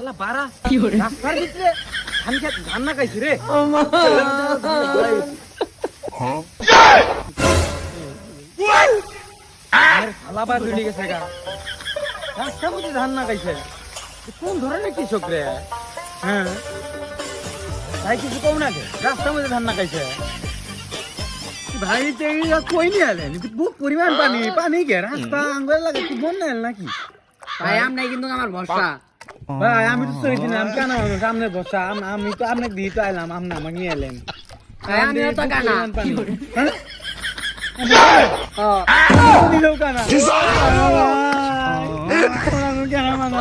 শালা বাড়া রাস্তার ভিতরে ধান না খাইছি রে শালা বার চলে গেছে গা রাস্তা বুঝে ধান না খাইছে কোন ধরনের কৃষক রে হ্যাঁ ভাই কিছু কম না রাস্তা মধ্যে ধান না খাইছে ভাই কই নিয়ে এলেন বুক পরিমাণ পানি পানি কে রাস্তা আঙ্গুল লাগে তুই বন না নাকি ভাই আমরাই কিন্তু আমার ভরসা ভাই আমি তো সই দিলাম কেন সামনে বসা আমি তো আপনাকে দিয়ে তো আইলাম আপনি আমাকে নিয়ে এলেন ভাই আমিও তো কানা দিলেও কানা কেন মানা